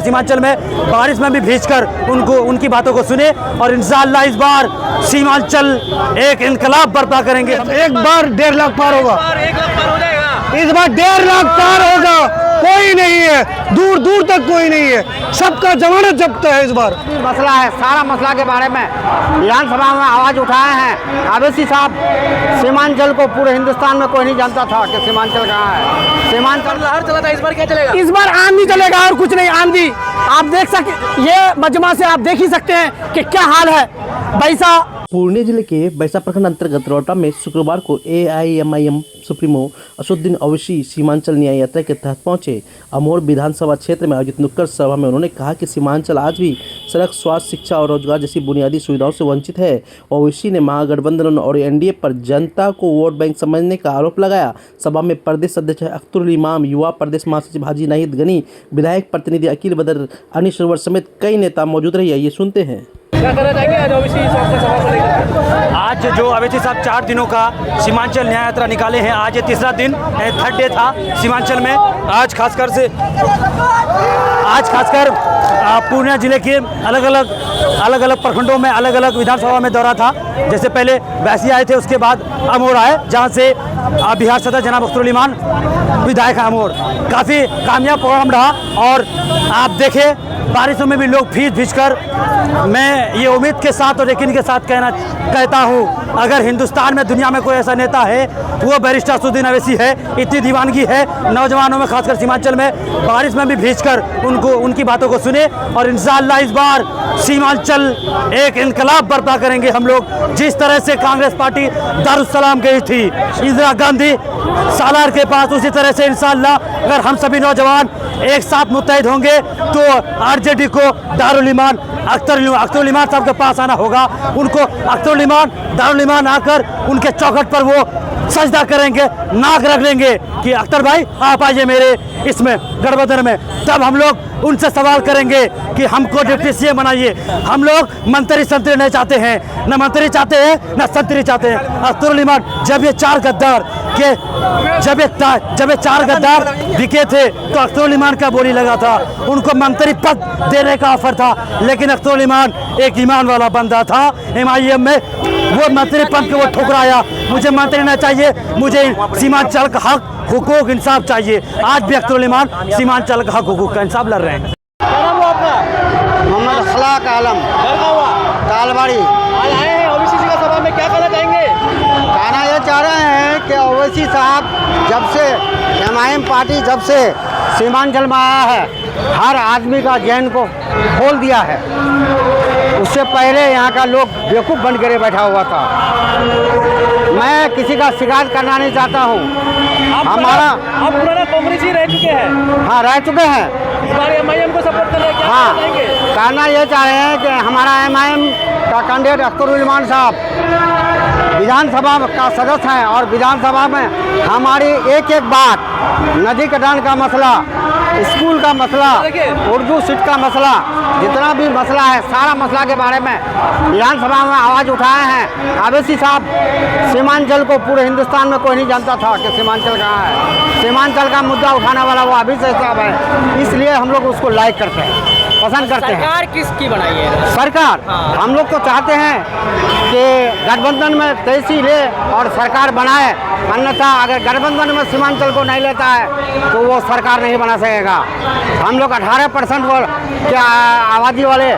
सीमांचल में बारिश में भी भीजकर उनकी बातों को सुने और इंशाअल्लाह इस बार सीमांचल एक इनकलाब बर्पा करेंगे। एक बार 1.5 लाख पार होगा, इस बार 1.5 लाख पार होगा। कोई नहीं है, दूर दूर तक कोई नहीं है, सबका जमानत जब्त है। इस बार मसला है, सारा मसला के बारे में विधानसभा में आवाज उठाए हैं अवैसी साहब। सीमांचल को पूरे हिंदुस्तान में कोई नहीं जानता था कि सीमांचल कहाँ है। सीमांचल लहर चला था, इस बार क्या चलेगा? इस बार आंधी चलेगा और कुछ नहीं, आंधी। आप देख सकते, ये मजमा से आप देख ही सकते हैं कि क्या हाल है। बैसा पूर्णिया जिले के बैसा प्रखंड अंतर्गत रौटा में शुक्रवार को AIMIM सुप्रीमो असदुद्दीन ओवैसी सीमांचल न्याय यात्रा के तहत पहुंचे। अमोर विधानसभा क्षेत्र में आयोजित नुक्कड़ सभा में उन्होंने कहा कि सीमांचल आज भी सड़क, स्वास्थ्य, शिक्षा और रोजगार जैसी बुनियादी सुविधाओं से वंचित है। ओवैसी ने महागठबंधन और NDA पर जनता को वोट बैंक समझने का आरोप लगाया। सभा में प्रदेश अध्यक्ष अख्तरुल इमाम, युवा प्रदेश महासचिव हाजी नाहिद गनी, विधायक प्रतिनिधि अकील बदर, अनिश सरवर समेत कई नेता मौजूद रहे। ये सुनते हैं। क्या करना चाहेंगे आज ओवैसी साहब का सभा को लेकर? आज जो ओवैसी साहब 4 दिनों का सीमांचल न्याय यात्रा निकाले हैं, आज ये तीसरा दिन, 3rd डे था सीमांचल में। आज खासकर पूर्णिया जिले के अलग अलग प्रखंडों में अलग अलग विधानसभा में दौरा था। जैसे पहले वैसी आए थे, उसके बाद अमोर आए, जहाँ से बिहार सदर जनाब अख्तरुल इमाम विधायक अमोर। काफ़ी कामयाब प्रोग्राम रहा और आप देखें बारिशों में भी लोग भीज कर, मैं ये उम्मीद के साथ और यकीन के साथ कहता हूँ, अगर हिंदुस्तान में दुनिया में कोई ऐसा नेता है वो बैरिस्टर असदुद्दीन ओवैसी है। इतनी दीवानगी है नौजवानों में, खासकर सीमांचल में बारिश में भी भीजकर उनकी बातों को सुने और इंशाअल्लाह इस बार सीमांचल एक इनकलाब बर्पा करेंगे हम लोग। जिस तरह से कांग्रेस पार्टी दारुस्सलाम गई थी इंदिरा गांधी सालार के पास, उसी तरह से इंशाअल्लाह अगर हम सभी नौजवान एक साथ मुत्तहिद होंगे तो RJD को दारुल ईमान अख्तरुल इमाम साहब के पास आना होगा। उनको अख्तरुल इमाम दारुल ईमान आकर उनके चौखट पर वो सजदा करेंगे, नाक रख लेंगे कि अख्तर भाई आप आइए मेरे इसमें गठबंधन में। तब हम लोग उनसे सवाल करेंगे कि हमको डिप्टी CM बनाइए। हम लोग मंत्री संतरी नहीं चाहते हैं, न मंत्री चाहते हैं न संतरी चाहते हैं। अख्तरुल इमाम जब ये 4 गद्दार दिखे थे तो अख्तरुल इमाम का बोली लगा था, उनको मंत्री पद देने का ऑफर था, लेकिन अख्तरुल इमाम एक ईमान वाला बंदा था। MIM में वो मंत्री पद को वो ठुकराया। मुझे मंत्री नहीं चाहिए, मुझे सीमांचल का हक, हुकूक, इंसाफ चाहिए। आज भी अख्तरुल इमाम सीमांचल का हक, हुकूक का इंसाफ लड़ रहे हैं। क्या नाम हुआ आपका? मोहम्मद अखलाक आलम, घर का हुआ? तालबाड़ी। आज आए हैं ओवैसी जी का सभा में, क्या कहना चाहेंगे? कहना यह चाह रहे हैं कि ओवैसी साहब जब से MIM पार्टी जब से सीमांचल में आया है, हर आदमी का जहन को खोल दिया है। उससे पहले यहाँ का लोग बेवकूफ़ बन कर बैठा हुआ था। मैं किसी का शिकायत करना नहीं चाहता हूँ। आप पुराना कांग्रेसी रह चुके हैं? हाँ, रह चुके हैं। इस बार MIM को सपोर्ट करें, क्या हाँ, कहना चाहेंगे? कहना यह चाह रहे हैं कि हमारा MIM का कैंडिडेट अख्तरुल इमाम साहब विधानसभा का सदस्य हैं और विधानसभा में हमारी एक बात, नदी कटान का मसला, स्कूल का मसला, उर्दू सीट का मसला, जितना भी मसला है, सारा मसला के बारे में विधानसभा में आवाज़ उठाए हैं ओवैसी साहब। सीमांचल को पूरे हिंदुस्तान में कोई नहीं जानता था कि सीमांचल कहाँ है। सीमांचल का मुद्दा उठाने वाला वो ओवैसी साहब है, इसलिए हम लोग उसको लाइक करते हैं, पसंद करते हैं। सरकार किसकी बनाई है? सरकार हम लोग तो चाहते हैं कि गठबंधन में तहसील ले और सरकार बनाए, अन्यथा अगर गठबंधन में सीमांचल को नहीं लेता है तो वो सरकार नहीं बना सकेगा। हम लोग 18% क्या आबादी वाले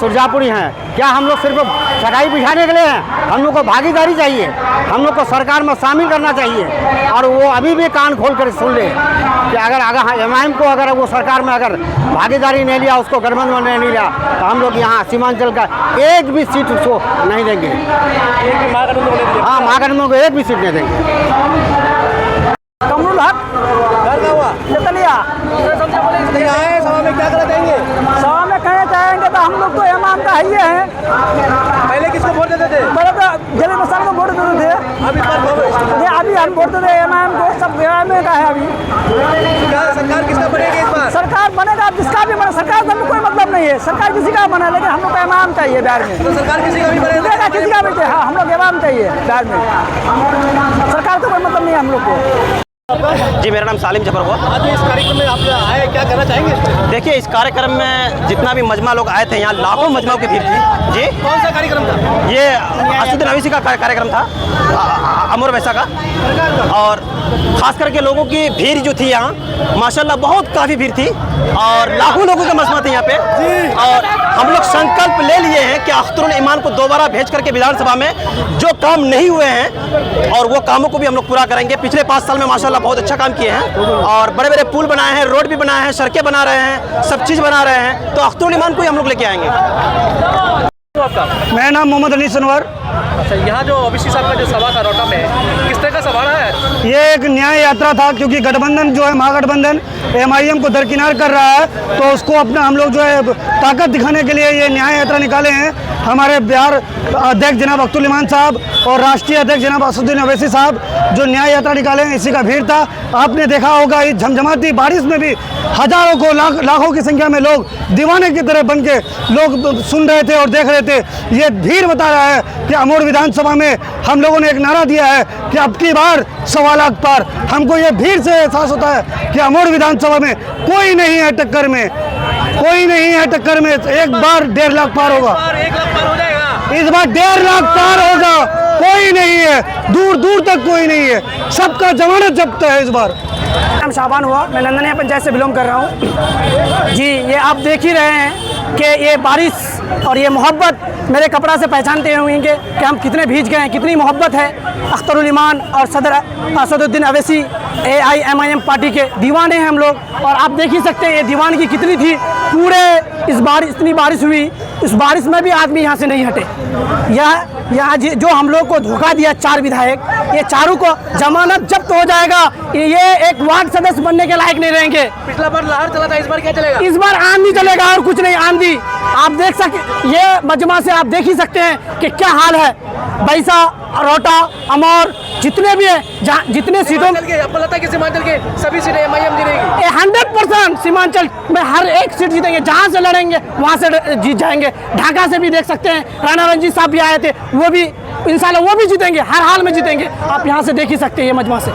सुरजापुरी हैं, क्या हम लोग सिर्फ सगाई बिछाने के लिए हैं? हम लोग को भागीदारी चाहिए, हम लोग को सरकार में शामिल करना चाहिए। और वो अभी भी कान खोल कर सुन ले कि अगर MIM को अगर वो सरकार में अगर भागीदारी नहीं लिया, उसको गठबंधन में नहीं लिया, तो हम लोग यहाँ सीमांचल का एक भी सीट उसको नहीं देंगे। हाँ, महागठबंधन को एक भी सीट नहीं देंगे। कमरुल हक, घर का हुआ? चतलिया। आए सभा में, क्या कहना चाहेंगे? सभा में कहना चाहेंगे तो हम लोग तो इमाम का ही है। पहले किसको वोट देते थे? पहले तो जली मसाल को वोट देते थे, अभी अभी हम वोट देते MIM को। सब MIM का है अभी। क्या सरकार किसका बनेगी इस बार? सरकार बनेगा जिसका भी बने, सरकार का कोई मतलब नहीं है, सरकार किसी का बने, लेकिन हम लोग को इमाम चाहिए बिहार में। तो सरकार किसी का भी बनेगा? किसी का भी, हाँ, हम लोग इमाम चाहिए बिहार में। सरकार का कोई मतलब नहीं है हम लोग को। जी, मेरा नाम सालिम जफर हुआ। आज इस कार्यक्रम में आप आए, क्या कहना चाहेंगे इस पर? देखिए, इस कार्यक्रम में जितना भी मजमा लोग आए थे, यहाँ लाखों मजमाओं की भीड़ थी। जी, कौन सा कार्यक्रम था? ये असदुद्दीन अवैसी का कार्यक्रम था, अमर वैसा का। और खास करके लोगों की भीड़ जो थी यहाँ, माशाल्लाह बहुत काफ़ी भीड़ थी और लाखों लोगों का मजमा था यहाँ पे। और हम लोग संकल्प ले लिए हैं कि अख्तरुल ईमान को दोबारा भेज करके विधानसभा में जो काम नहीं हुए हैं और वो कामों को भी हम लोग पूरा करेंगे। पिछले 5 साल में माशाल्लाह बहुत अच्छा काम किए हैं और बड़े बड़े पुल बनाए हैं, रोड भी बनाए हैं, सड़कें बना रहे हैं, सब चीज़ बना रहे हैं। तो अख्तरुल ईमान को ही हम लोग लेके आएंगे। तो आपका मेरा नाम मोहम्मद अली सनवर। अच्छा, यहाँ जो ओबीसी साहब का जो सभा था रोहटा में, किस तरह का सभा है? ये एक न्याय यात्रा था, क्योंकि गठबंधन जो है, महागठबंधन MIM को दरकिनार कर रहा है, तो उसको अपना हम लोग जो है ताकत दिखाने के लिए ये न्याय यात्रा निकाले हैं। हमारे बिहार अध्यक्ष जनाब अख्तरुल ईमान साहब और राष्ट्रीय अध्यक्ष जनाब असदुद्दीन अवैसी साहब जो न्याय यात्रा निकाले हैं, इसी का भीड़ था। आपने देखा होगा इस झमझमाती बारिश में भी हजारों को लाखों की संख्या में लोग दीवाने की तरह बन के लोग सुन रहे थे और देख रहे थे। ये भीड़ बता रहा है कि अमोर विधानसभा में हम लोगों ने एक नारा दिया है कि अब की बार 1.25 लाख पार। हमको ये भीड़ से एहसास होता है कि अमोर विधानसभा में कोई नहीं है टक्कर में, कोई नहीं है टक्कर में। एक बार 1.5 लाख पार होगा, 1 लाख पार हो जाएगा। इस बार 1.5 लाख पार होगा। कोई नहीं है, दूर दूर तक कोई नहीं है, सबका जमानत जब्त है इस बार। नाम शाबान हुआ, मैं नंदनिया पंचायत से बिलोंग कर रहा हूँ। जी, ये आप देख ही रहे हैं कि ये बारिश और ये मोहब्बत मेरे कपड़ा से पहचानते होंगे कि हम कितने भीज गए हैं, कितनी मोहब्बत है। अख्तरुल ईमान और सदर असदुद्दीन अवैसी AIMIM पार्टी के दीवाने हैं हम लोग। और आप देख ही सकते हैं ये दीवानगी कितनी थी। पूरे इस बार इतनी बारिश हुई, इस बारिश में भी आदमी यहाँ से नहीं हटे। यहाँ जो हम लोग को धोखा दिया 4 विधायक, ये चारों को जमानत जब्त हो जाएगा। ये एक वार्ड सदस्य बनने के लायक नहीं रहेंगे। पिछला बार लहर चला था, इस बार क्या चलेगा? इस बार आंधी चलेगा और कुछ नहीं, आंधी। आप देख सकते, ये मजमा से आप देख ही सकते हैं कि क्या हाल है। बैसा, रोहटा, अमौर जितने भी हैं, जितने सीटों आपको लगता है कि सीमांचल के सभी सीटें MIM जीतेगी? 100% सीमांचल में हर एक सीट जीतेंगे। जहां से लड़ेंगे वहां से जीत जाएंगे। ढाका से भी देख सकते हैं, राणा रंजीत साहब भी आए थे, वो भी इंशाल्लाह वो भी जीतेंगे, हर हाल में जीतेंगे। आप यहां से देख ही सकते हैं ये मजमा से।